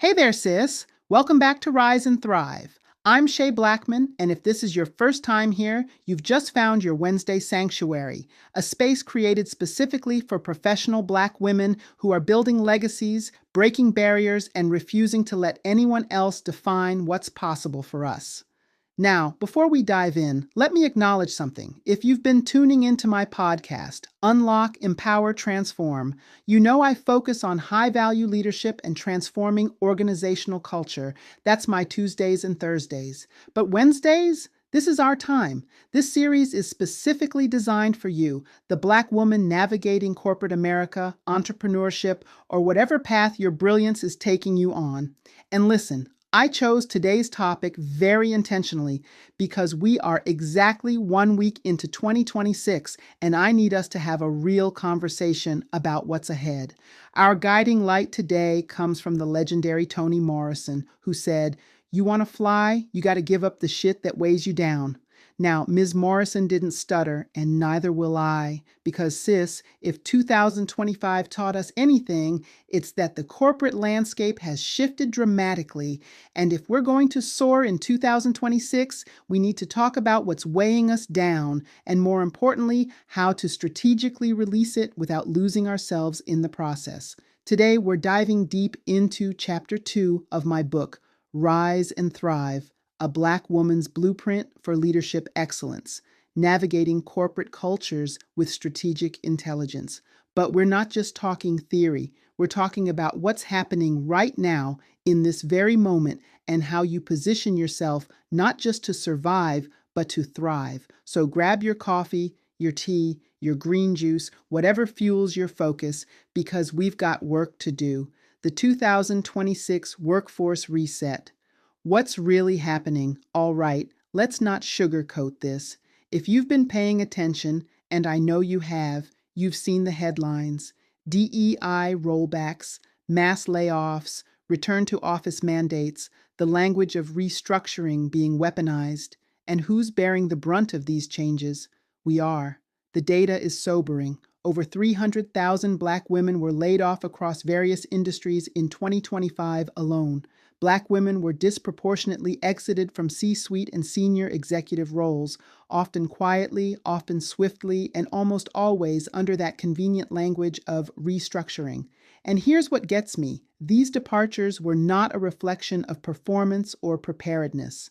Hey there, sis. Welcome back to Rise and Thrive. I'm Shay Blackman, and if this is your first time here, you've just found your Wednesday sanctuary, a space created specifically for professional Black women who are building legacies, breaking barriers, and refusing to let anyone else define what's possible for us. Now, before we dive in, let me acknowledge something. If you've been tuning into my podcast, Unlock, Empower, Transform, you know I focus on high value leadership and transforming organizational culture. That's my Tuesdays and Thursdays. But Wednesdays? This is our time. This series is specifically designed for you, the Black woman navigating corporate America, entrepreneurship, or whatever path your brilliance is taking you on. And listen, I chose today's topic very intentionally because we are exactly 1 week into 2026 and I need us to have a real conversation about what's ahead. Our guiding light today comes from the legendary Toni Morrison, who said, "You want to fly? You got to give up the shit that weighs you down." Now, Ms. Morrison didn't stutter, and neither will I, because sis, if 2025 taught us anything, it's that the corporate landscape has shifted dramatically, and if we're going to soar in 2026, we need to talk about what's weighing us down, and more importantly, how to strategically release it without losing ourselves in the process. Today, we're diving deep into Chapter 2 of my book, Rise and Thrive, a Black woman's blueprint for leadership excellence, navigating corporate cultures with strategic intelligence. But we're not just talking theory, we're talking about what's happening right now in this very moment and how you position yourself not just to survive, but to thrive. So grab your coffee, your tea, your green juice, whatever fuels your focus, because we've got work to do. The 2026 Workforce Reset. What's really happening? All right, let's not sugarcoat this. If you've been paying attention, and I know you have, you've seen the headlines: DEI rollbacks, mass layoffs, return to office mandates, the language of restructuring being weaponized. And who's bearing the brunt of these changes? We are. The data is sobering. Over 300,000 Black women were laid off across various industries in 2025 alone. Black women were disproportionately exited from C-suite and senior executive roles, often quietly, often swiftly, and almost always under that convenient language of restructuring. And here's what gets me. These departures were not a reflection of performance or preparedness.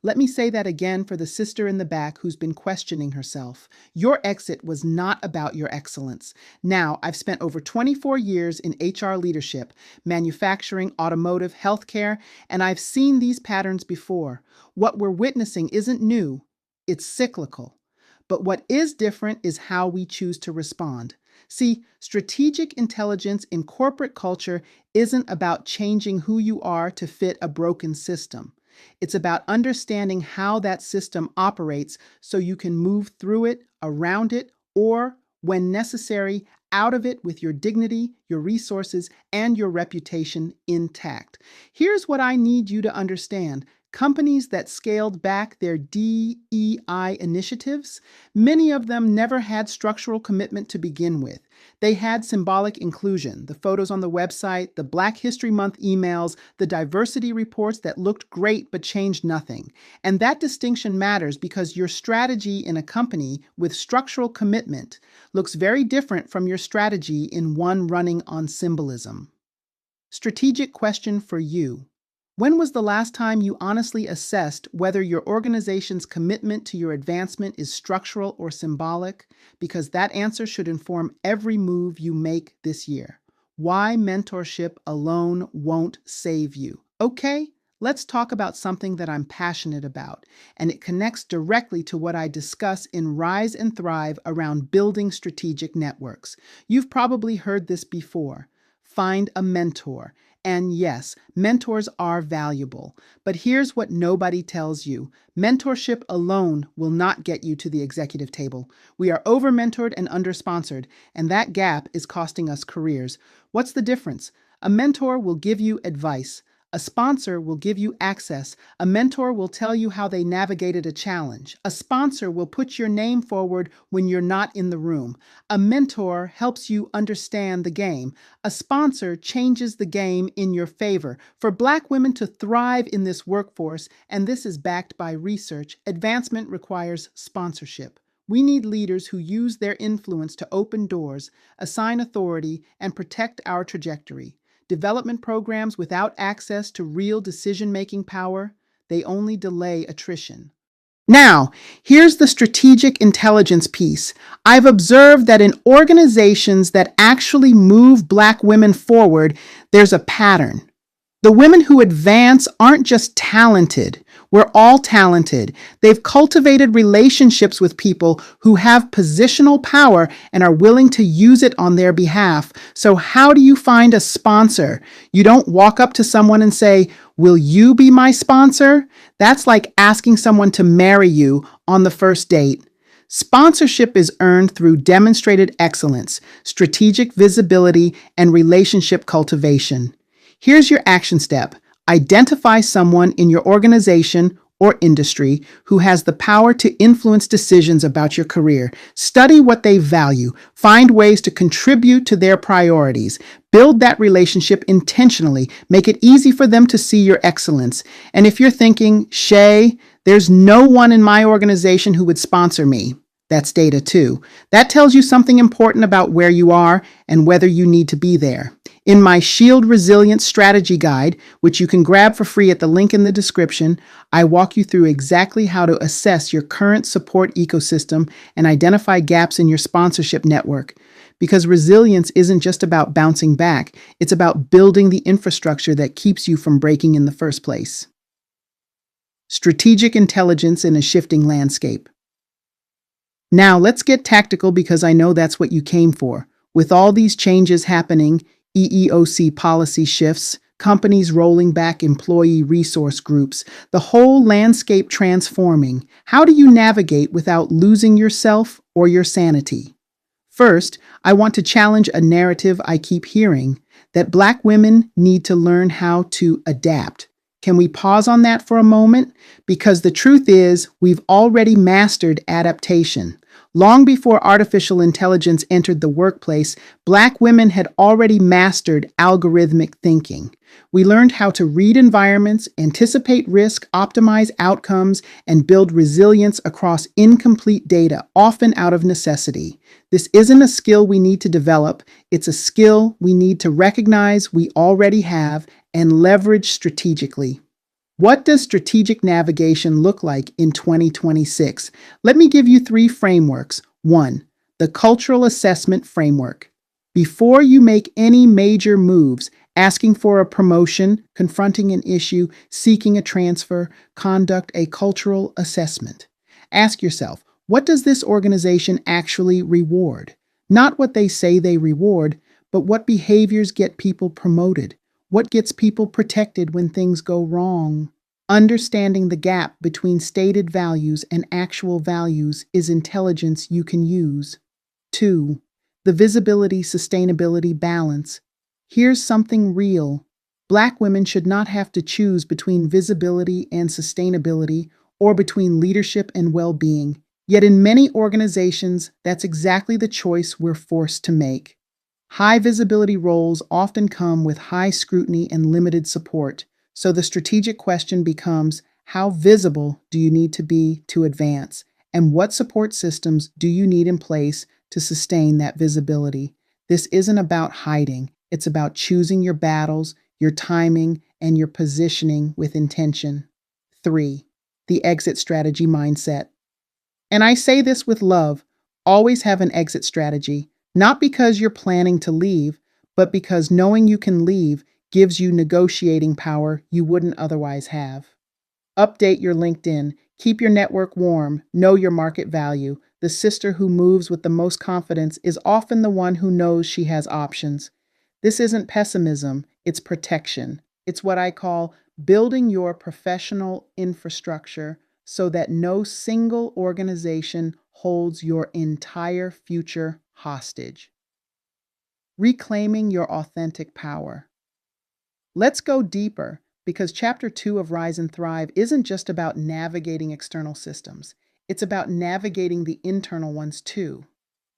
Let me say that again for the sister in the back who's been questioning herself. Your exit was not about your excellence. Now, I've spent over 24 years in HR leadership, manufacturing, automotive, healthcare, and I've seen these patterns before. What we're witnessing isn't new, it's cyclical. But what is different is how we choose to respond. See, strategic intelligence in corporate culture isn't about changing who you are to fit a broken system. It's about understanding how that system operates so you can move through it, around it, or, when necessary, out of it with your dignity, your resources, and your reputation intact. Here's what I need you to understand. Companies that scaled back their DEI initiatives, many of them never had structural commitment to begin with. They had symbolic inclusion, the photos on the website, the Black History Month emails, the diversity reports that looked great but changed nothing. And that distinction matters because your strategy in a company with structural commitment looks very different from your strategy in one running on symbolism. Strategic question for you. When was the last time you honestly assessed whether your organization's commitment to your advancement is structural or symbolic? Because that answer should inform every move you make this year. Why mentorship alone won't save you. Okay, let's talk about something that I'm passionate about, and it connects directly to what I discuss in Rise and Thrive around building strategic networks. You've probably heard this before. Find a mentor. And yes, mentors are valuable. But here's what nobody tells you. Mentorship alone will not get you to the executive table. We are over-mentored and under-sponsored, and that gap is costing us careers. What's the difference? A mentor will give you advice. A sponsor will give you access. A mentor will tell you how they navigated a challenge. A sponsor will put your name forward when you're not in the room. A mentor helps you understand the game. A sponsor changes the game in your favor. For Black women to thrive in this workforce, and this is backed by research, advancement requires sponsorship. We need leaders who use their influence to open doors, assign authority, and protect our trajectory. Development programs without access to real decision-making power, they only delay attrition. Now, here's the strategic intelligence piece. I've observed that in organizations that actually move Black women forward, there's a pattern. The women who advance aren't just talented. We're all talented. They've cultivated relationships with people who have positional power and are willing to use it on their behalf. So how do you find a sponsor? You don't walk up to someone and say, "Will you be my sponsor?" That's like asking someone to marry you on the first date. Sponsorship is earned through demonstrated excellence, strategic visibility, and relationship cultivation. Here's your action step. Identify someone in your organization or industry who has the power to influence decisions about your career. Study what they value. Find ways to contribute to their priorities. Build that relationship intentionally. Make it easy for them to see your excellence. And if you're thinking, "Shay, there's no one in my organization who would sponsor me," that's data too. That tells you something important about where you are and whether you need to be there. In my Shield Resilience Strategy Guide, which you can grab for free at the link in the description, I walk you through exactly how to assess your current support ecosystem and identify gaps in your sponsorship network. Because resilience isn't just about bouncing back, it's about building the infrastructure that keeps you from breaking in the first place. Strategic intelligence in a shifting landscape. Now, let's get tactical because I know that's what you came for. With all these changes happening, EEOC policy shifts, companies rolling back employee resource groups, the whole landscape transforming, how do you navigate without losing yourself or your sanity? First, I want to challenge a narrative I keep hearing that Black women need to learn how to adapt. Can we pause on that for a moment? Because the truth is, we've already mastered adaptation. Long before artificial intelligence entered the workplace, Black women had already mastered algorithmic thinking. We learned how to read environments, anticipate risk, optimize outcomes, and build resilience across incomplete data, often out of necessity. This isn't a skill we need to develop, it's a skill we need to recognize we already have and leverage strategically. What does strategic navigation look like in 2026? Let me give you 3 frameworks. 1. The cultural assessment framework. Before you make any major moves, asking for a promotion, confronting an issue, seeking a transfer, conduct a cultural assessment. Ask yourself, what does this organization actually reward? Not what they say they reward, but what behaviors get people promoted. What gets people protected when things go wrong? Understanding the gap between stated values and actual values is intelligence you can use. 2. The visibility sustainability balance. Here's something real. Black women should not have to choose between visibility and sustainability or between leadership and well-being. Yet in many organizations, that's exactly the choice we're forced to make. High visibility roles often come with high scrutiny and limited support, so the strategic question becomes, how visible do you need to be to advance? And what support systems do you need in place to sustain that visibility? This isn't about hiding, it's about choosing your battles, your timing, and your positioning with intention. 3. The exit strategy mindset. And I say this with love, always have an exit strategy. Not because you're planning to leave, but because knowing you can leave gives you negotiating power you wouldn't otherwise have. Update your LinkedIn. Keep your network warm. Know your market value. The sister who moves with the most confidence is often the one who knows she has options. This isn't pessimism, it's protection. It's what I call building your professional infrastructure so that no single organization holds your entire future hostage. Reclaiming your authentic power. Let's go deeper Because Chapter 2 of Rise and Thrive isn't just about navigating external systems, it's about navigating the internal ones too.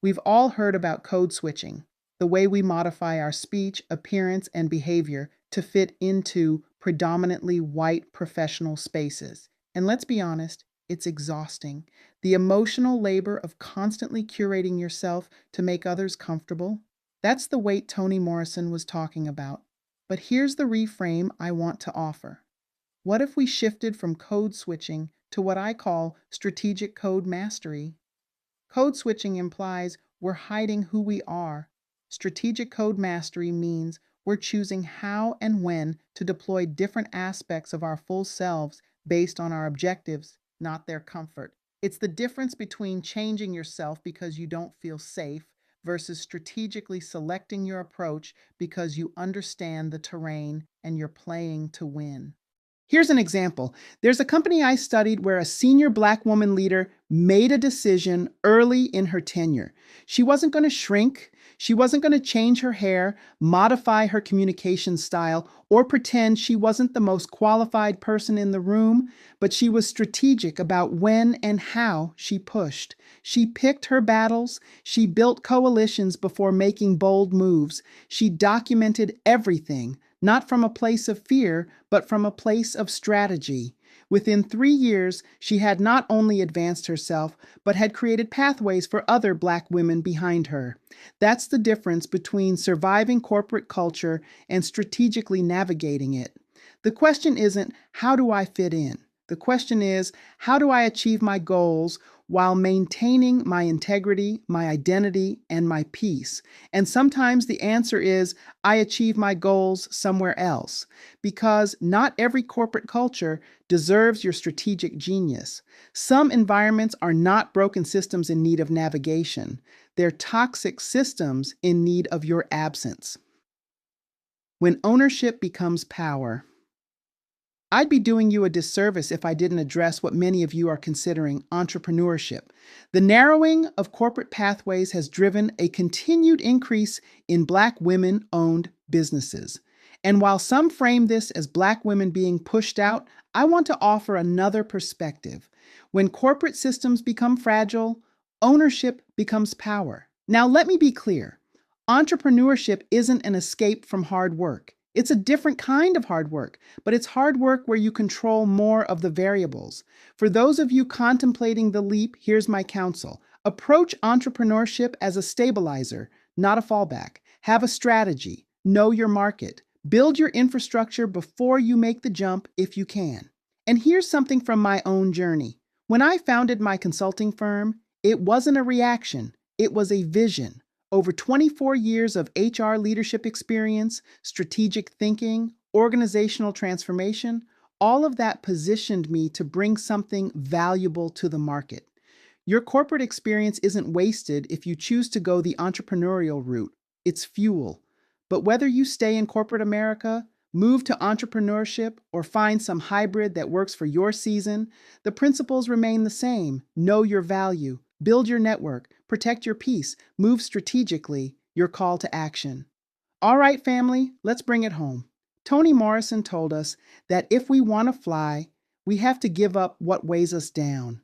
We've all heard about code switching, the way we modify our speech, appearance, and behavior to fit into predominantly white professional spaces. And let's be honest, it's exhausting. The emotional labor of constantly curating yourself to make others comfortable. That's the weight Toni Morrison was talking about. But here's the reframe I want to offer. What if we shifted from code switching to what I call strategic code mastery? Code switching implies we're hiding who we are. Strategic code mastery means we're choosing how and when to deploy different aspects of our full selves based on our objectives, not their comfort. It's the difference between changing yourself because you don't feel safe versus strategically selecting your approach because you understand the terrain and you're playing to win. Here's an example. There's a company I studied where a senior Black woman leader made a decision early in her tenure. She wasn't going to shrink. She wasn't going to change her hair, modify her communication style, or pretend she wasn't the most qualified person in the room, but she was strategic about when and how she pushed. She picked her battles. She built coalitions before making bold moves. She documented everything, not from a place of fear, but from a place of strategy. Within 3 years, she had not only advanced herself, but had created pathways for other Black women behind her. That's the difference between surviving corporate culture and strategically navigating it. The question isn't, how do I fit in? The question is, how do I achieve my goals while maintaining my integrity, my identity, and my peace? And sometimes the answer is, I achieve my goals somewhere else, because not every corporate culture deserves your strategic genius. Some environments are not broken systems in need of navigation. They're toxic systems in need of your absence. When ownership becomes power, I'd be doing you a disservice if I didn't address what many of you are considering entrepreneurship. The narrowing of corporate pathways has driven a continued increase in Black women-owned businesses. And while some frame this as Black women being pushed out, I want to offer another perspective. When corporate systems become fragile, ownership becomes power. Now, let me be clear. Entrepreneurship isn't an escape from hard work. It's a different kind of hard work, but it's hard work where you control more of the variables. For those of you contemplating the leap, here's my counsel. Approach entrepreneurship as a stabilizer, not a fallback. Have a strategy. Know your market. Build your infrastructure before you make the jump if you can. And here's something from my own journey. When I founded my consulting firm, it wasn't a reaction, it was a vision. Over 24 years of HR leadership experience, strategic thinking, organizational transformation, all of that positioned me to bring something valuable to the market. Your corporate experience isn't wasted if you choose to go the entrepreneurial route. It's fuel. But whether you stay in corporate America, move to entrepreneurship, or find some hybrid that works for your season, the principles remain the same. Know your value, build your network, protect your peace, move strategically, your call to action. All right, family, let's bring it home. Toni Morrison told us that if we want to fly, we have to give up what weighs us down.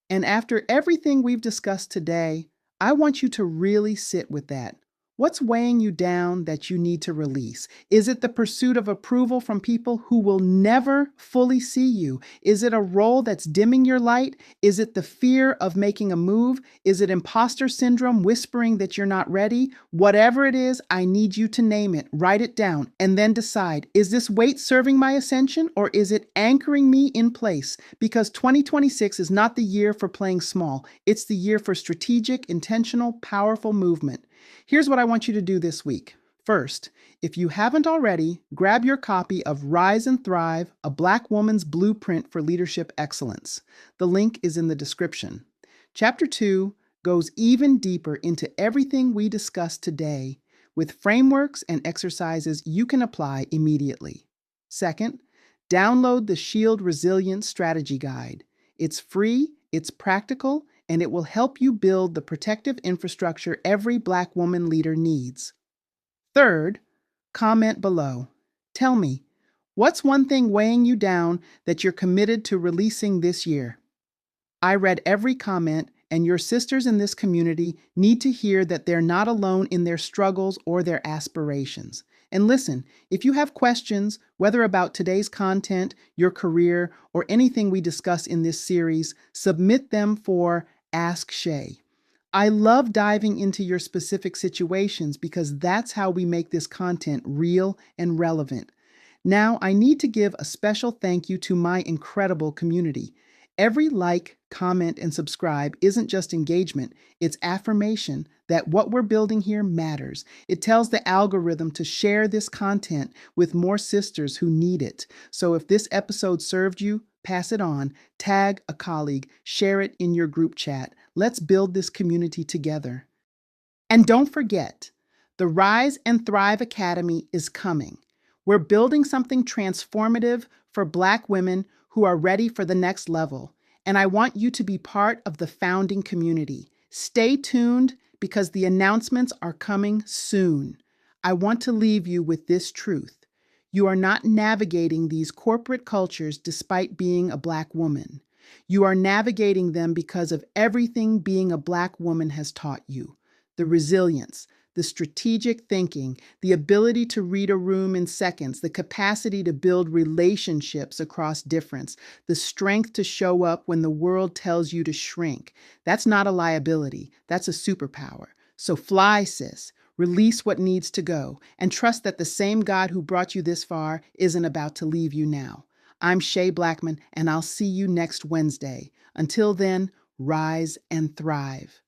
And after everything we've discussed today, I want you to really sit with that. What's weighing you down that you need to release? Is it the pursuit of approval from people who will never fully see you? Is it a role that's dimming your light? Is it the fear of making a move? Is it imposter syndrome whispering that you're not ready? Whatever it is, I need you to name it, write it down, and then decide, is this weight serving my ascension or is it anchoring me in place? Because 2026 is not the year for playing small. It's the year for strategic, intentional, powerful movement. Here's what I want you to do this week. First, if you haven't already, grab your copy of Rise and Thrive, A Black Woman's Blueprint for Leadership Excellence. The link is in the description. Chapter 2 goes even deeper into everything we discussed today with frameworks and exercises you can apply immediately. Second, download the Shield Resilience Strategy Guide. It's free, it's practical, and it will help you build the protective infrastructure every Black woman leader needs. Third, comment below. Tell me, What's one thing weighing you down that you're committed to releasing this year? I read every comment, and your sisters in this community need to hear that they're not alone in their struggles or their aspirations. And listen, if you have questions, whether about today's content, your career, or anything we discuss in this series, submit them for Ask Shay. I love diving into your specific situations because that's how we make this content real and relevant. Now, I need to give a special thank you to my incredible community. Every like, comment, and subscribe isn't just engagement, it's affirmation that what we're building here matters. It tells the algorithm to share this content with more sisters who need it. So if this episode served you, pass it on, tag a colleague, share it in your group chat. Let's build this community together. And don't forget, the Rise and Thrive Academy is coming. We're building something transformative for Black women who are ready for the next level. And I want you to be part of the founding community. Stay tuned because the announcements are coming soon. I want to leave you with this truth. You are not navigating these corporate cultures despite being a Black woman. You are navigating them because of everything being a Black woman has taught you: the resilience, the strategic thinking, the ability to read a room in seconds, the capacity to build relationships across difference, the strength to show up when the world tells you to shrink. That's not a liability, that's a superpower. So fly, sis. Release what needs to go, and trust that the same God who brought you this far isn't about to leave you now. I'm Shay Blackman, and I'll see you next Wednesday. Until then, rise and thrive.